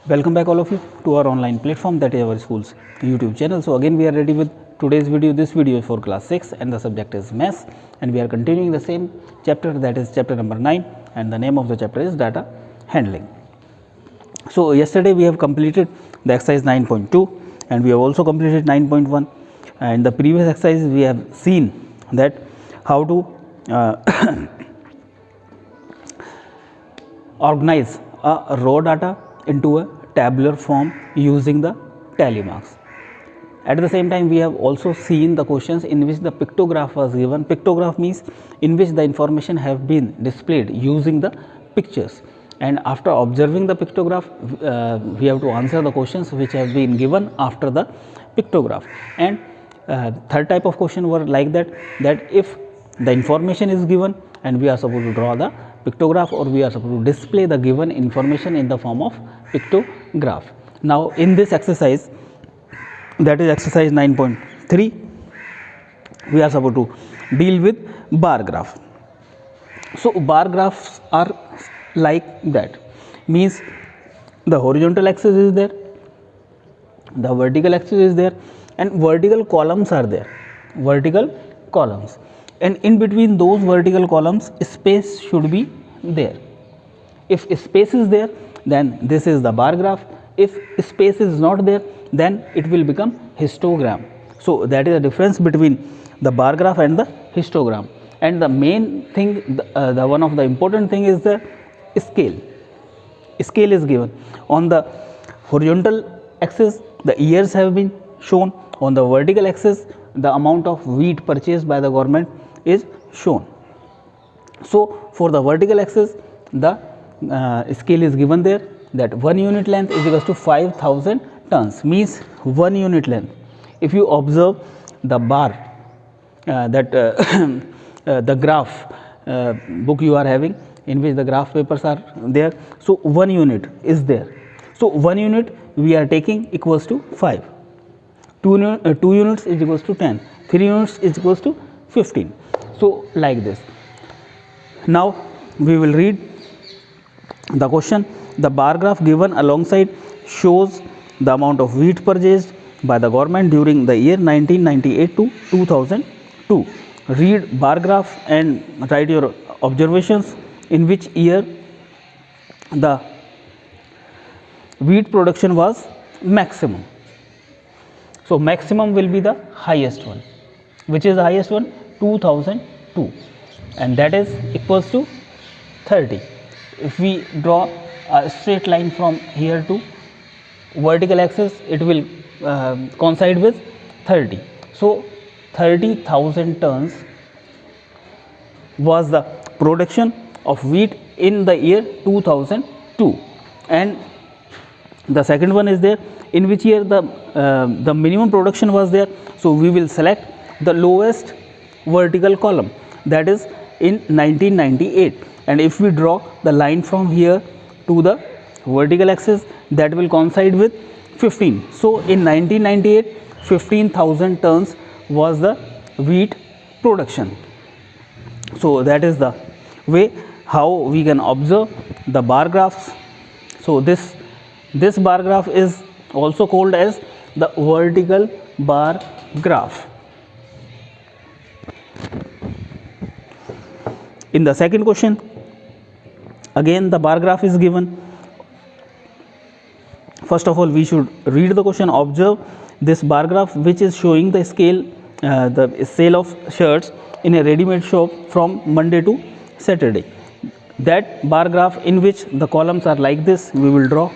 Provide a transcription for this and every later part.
Welcome back all of you to our online platform, that is our school's YouTube channel. So again we are ready with today's video. This video is for class 6 and the subject is maths, and we are continuing the same chapter, that is chapter number 9, and the name of the chapter is data handling. So yesterday we have completed the exercise 9.2 and we have also completed 9.1, and the previous exercise we have seen that how to organize a raw data into a tabular form using the tally marks. At the same time, we have also seen the questions in which the pictograph was given. Pictograph means in which the information have been displayed using the pictures, and after observing the pictograph we have to answer the questions which have been given after the pictograph. And third type of question were like that if the information is given and we are supposed to draw the pictograph, or we are supposed to display the given information in the form of pictograph. Now in this exercise, that is exercise 9.3, we are supposed to deal with bar graph. So bar graphs are like that, means the horizontal axis is there, the vertical axis is there, and vertical columns are there, vertical columns, and in between those vertical columns space should be there. If space is there, then this is the bar graph. If space is not there, then it will become histogram. So that is the difference between the bar graph and the histogram. And the main thing, the one of the important thing is the scale. Scale is given on the horizontal axis, the years have been shown. On the vertical axis, the amount of wheat purchased by the government is shown. So for the vertical axis, the scale is given there, that 1 unit length is equals to 5000 tons, means 1 unit length. If you observe the bar, the graph book you are having, in which the graph papers are there, so 1 unit is there. So 1 unit we are taking equals to 5, 2 units is equals to 10, 3 units is equals to 15. So like this. Now we will read the question. The bar graph given alongside shows the amount of wheat purchased by the government during the year 1998 to 2002. Read bar graph and write your observations in which year the wheat production was maximum. So maximum will be the highest one. Which is the highest one? 2002, and that is equals to 30. If we draw a straight line from here to vertical axis, it will coincide with 30. So 30,000 tons was the production of wheat in the year 2002. And the second one is there, in which year the minimum production was there. So we will select the lowest vertical column, that is in 1998, and if we draw the line from here to the vertical axis, that will coincide with 15. So in 1998, 15,000 tons was the wheat production. So that is the way how we can observe the bar graphs. So this bar graph is also called as the vertical bar graph. In the second question, again the bar graph is given. First of all, we should read the question. Observe this bar graph which is showing the scale, the sale of shirts in a ready-made shop from Monday to Saturday. That bar graph in which the columns are like this, we will draw.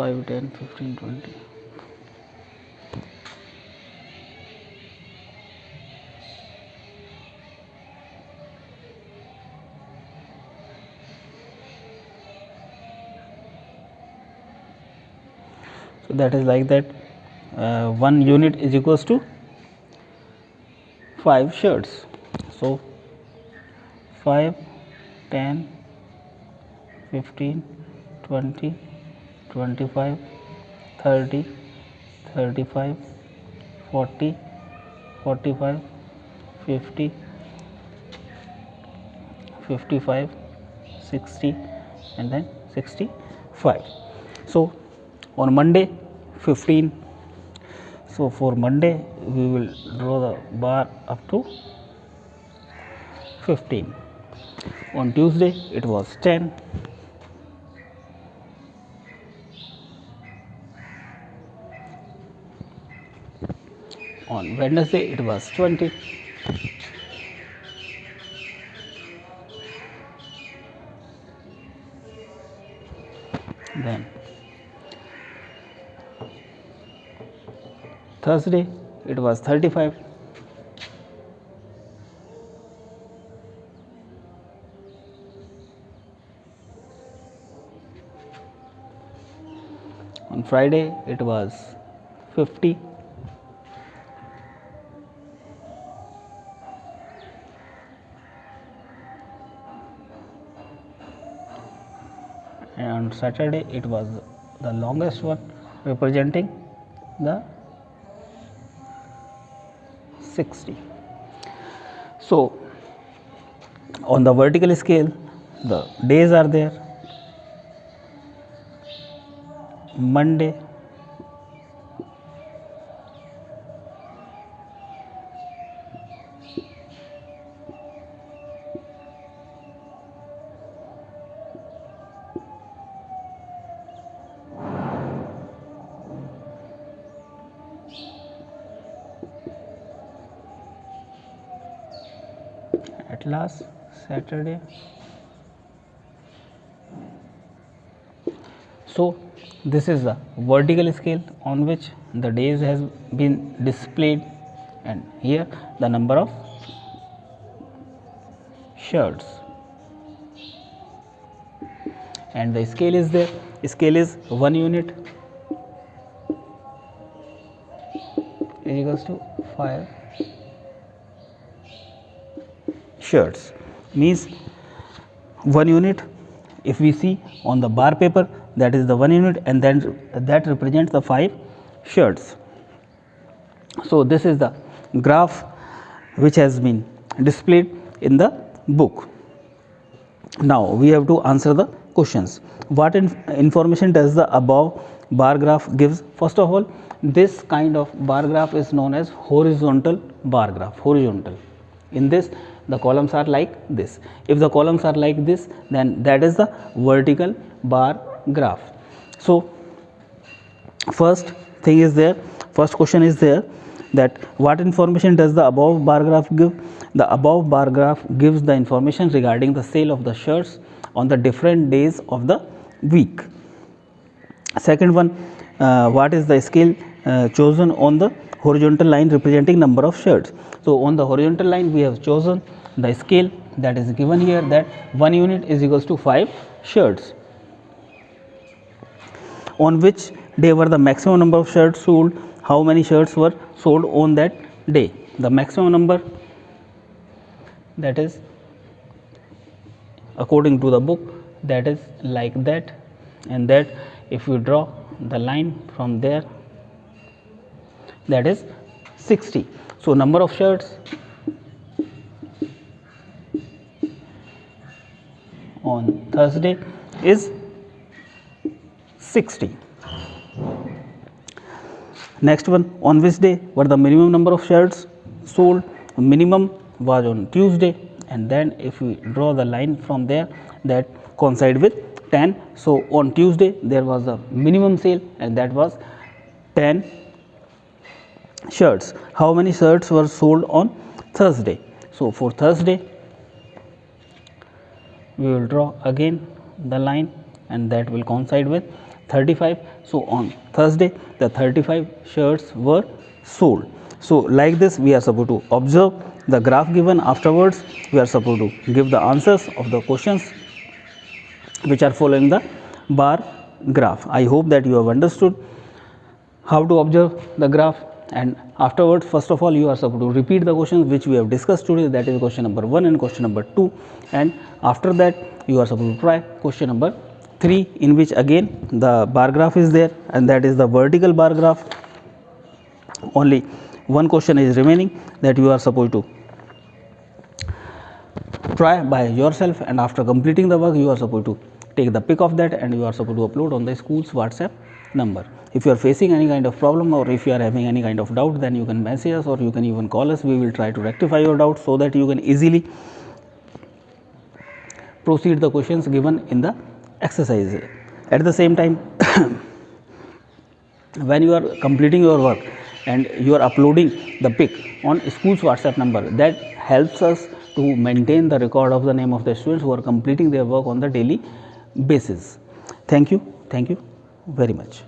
5, 10, 15, 20. So that is like that. 1 unit is equals to 5 shirts. So 5, 10, 15, 20, 25, 30, 35, 40, 45, 50, 55, 60, and then 65. So on Monday 15. So for Monday we will draw the bar up to 15. On Tuesday it was 10. On Wednesday it was 20. Then Thursday it was 35. On Friday it was 50. And on Saturday it was the longest one, representing the 60. So on the vertical scale the days are there. Monday, at last Saturday. So this is the vertical scale on which the days has been displayed, and here the number of shirts, and the scale is there. Scale is 1 unit is equals to 5 shirts, means 1 unit. If we see on the bar paper, that is the 1 unit, and then that represents the 5 shirts. So this is the graph which has been displayed in the book. Now we have to answer the questions. What information does the above bar graph gives? First of all, this kind of bar graph is known as horizontal bar graph. Horizontal. In this, the columns are like this. If the columns are like this, then that is the vertical bar graph. So first thing is there, first question is there, that what information does the above bar graph give? The above bar graph gives the information regarding the sale of the shirts on the different days of the week. Second one, what is the scale chosen on the horizontal line representing number of shirts? So on the horizontal line we have chosen the scale that is given here, that 1 unit is equals to 5 shirts. On which day were the maximum number of shirts sold? How many shirts were sold on that day? The maximum number, that is according to the book, that is like that, and that if we draw the line from there, that is 60. So number of shirts on Thursday is 60. Next one, on which day were the minimum number of shirts sold? Minimum was on Tuesday, and then if we draw the line from there, that coincide with 10. So on Tuesday there was a minimum sale, and that was 10 shirts. How many shirts were sold on Thursday? So for Thursday we will draw again the line, and that will coincide with 35. So on Thursday the 35 shirts were sold. So like this we are supposed to observe the graph given. Afterwards we are supposed to give the answers of the questions which are following the bar graph. I hope that you have understood how to observe the graph, and afterwards first of all you are supposed to repeat the questions which we have discussed today, that is question number 1 and question number 2, and after that you are supposed to try question number 3, in which again the bar graph is there and that is the vertical bar graph. Only one question is remaining that you are supposed to try by yourself, and after completing the work you are supposed to take the pic of that and you are supposed to upload on the school's WhatsApp number. If you are facing any kind of problem or if you are having any kind of doubt, then you can message us or you can even call us. We will try to rectify your doubts so that you can easily proceed the questions given in the exercise. At the same time when you are completing your work and you are uploading the pic on school's WhatsApp number, that helps us to maintain the record of the name of the students who are completing their work on the daily basis. Thank you very much.